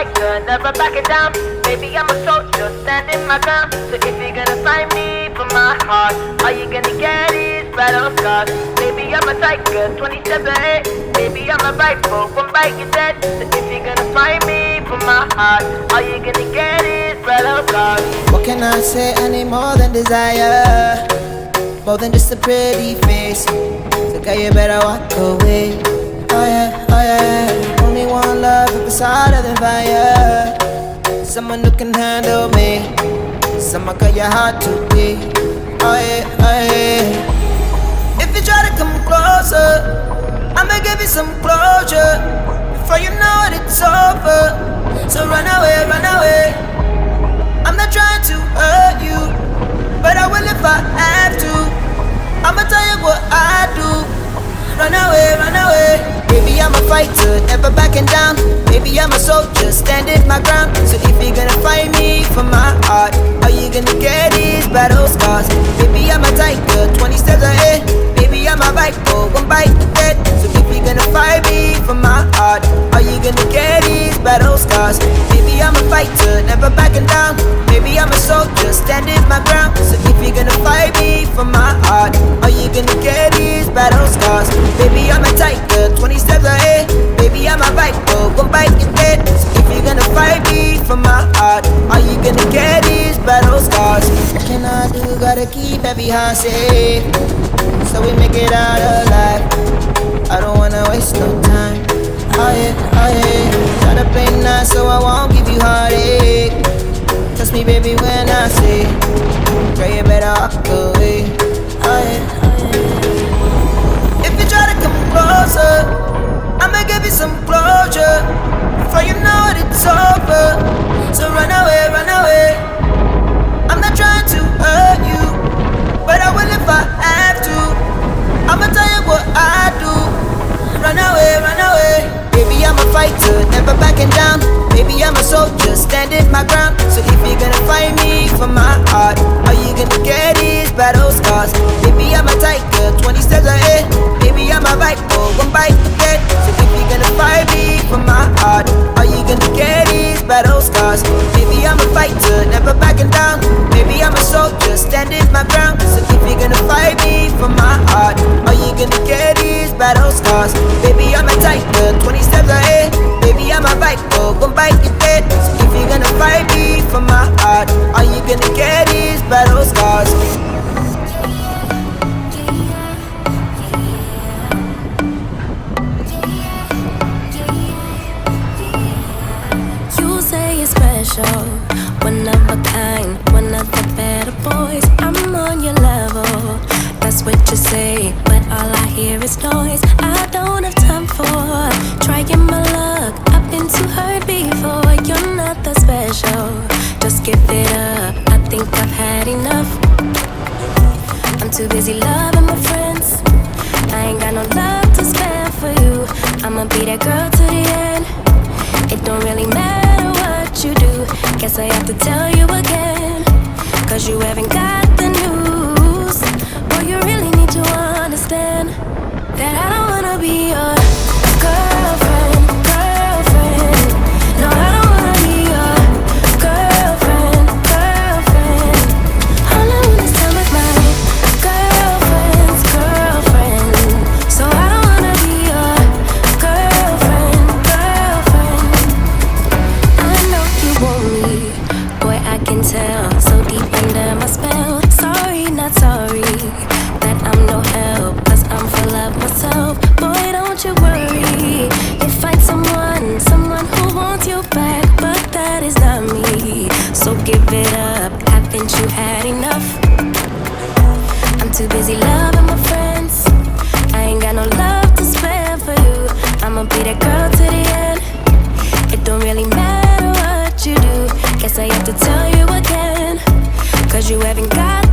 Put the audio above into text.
fighter, never backing down. Baby, I'm a soldier, standing my ground. So if you're gonna find me for my heart, all you gonna get is battle scars. Baby, I'm a tiger, 27. Baby, I'm a rifle, one bite you're dead. So if you're gonna find me for my heart, all you gonna get is battle scars. What can I say? I need more than desire, more than just a pretty face. So girl, you better walk away. Oh yeah, oh yeah. Only one love at the side of the fire. Someone who can handle me. Someone got your heart to be. Oh yeah, oh yeah. If you try to come closer, I'ma give you some closure. Before you know it, it's over. So run away, run away. I'm not trying to hurt you, but I will if I have to. I'ma tell you what I do. Run away, run away. Baby, I'm a fighter, never backing down. Baby, I'm a soldier, standing my ground. So if you're gonna fight me for my heart, all you gonna get is battle scars. Baby, I'm a tiger, 20 steps ahead. Baby, I'm a rifle, one bite to dead. So if you're gonna fight me for my heart, all you gonna get is battle scars. Baby, I'm a fighter, never backing down. Baby, I'm a soldier, standing my ground. So if you're gonna fight me for my heart, all you gonna get is battle scars. Baby, I'm a tiger, 20 steps ahead. Baby, I'm a rifle, one bite you dead. So if you're gonna fight me for my heart, all you gonna get is battle scars. What can I do? Gotta keep every heart safe, so we make it out alive. I don't wanna waste no time. Oh yeah, oh yeah. Try to play nice so I won't give you heartache. Trust me, baby, when I say, girl, you better walk away. Oh yeah, oh yeah. If you try to come closer, I'ma give you some closure. Before you know it, it's over. So run away, run away. I'm not trying to hurt you, but I will if I have to. I'ma tell you what I do. Run away, run away. Baby, I'm a fighter, never backing down. Baby, I'm a soldier, standing my ground. So if you're gonna fight me for my heart, all you gonna get is battle scars. Baby, I'm a tiger, 20 steps ahead. Baby, I'm a rifle, one bite to dead. So if you're gonna fight me for my heart, all you gonna get is battle scars. Baby, I'm a fighter, never backing down. Baby, I'm a soldier, standing my ground. So if you're gonna fight me for my heart, all you gonna get is battle scars. Baby, I'm a tiger, 20 steps ahead. Baby, I'm a rifle, one bite you dead. So if you're gonna fight me for my heart, all you gonna get is battle scars. You say you're special, one of a kind, one of the better boys. I'm on your level, that's what you say, but all I hear is noise. I don't have time for trying my luck. I've been too hurt before. You're not that special, just give it up. I think I've had enough. I'm too busy loving my friends. I ain't got no love to spare for you. I'ma be that girl to the end. It don't really matter what you do. Guess I have to tell you again, cause you haven't got the news. Boy, you really need to understand that I don't wanna be your girlfriend, girlfriend. No, I don't wanna be your girlfriend, girlfriend. All I wanna spend with my girlfriend's girlfriend. So I don't wanna be your girlfriend, girlfriend. I know you want me, boy, I can tell. So deep under my spell. Sorry, not sorry that I'm no help, cause I'm full of myself. Boy, don't you worry, you'll find someone, someone who wants you back, but that is not me. So give it up, haven't you had enough? I'm too busy loving my friends. I ain't got no love to spare for you. I'ma be that girl to the end. It don't really matter what you do. Guess I have to tell you again, cause you haven't got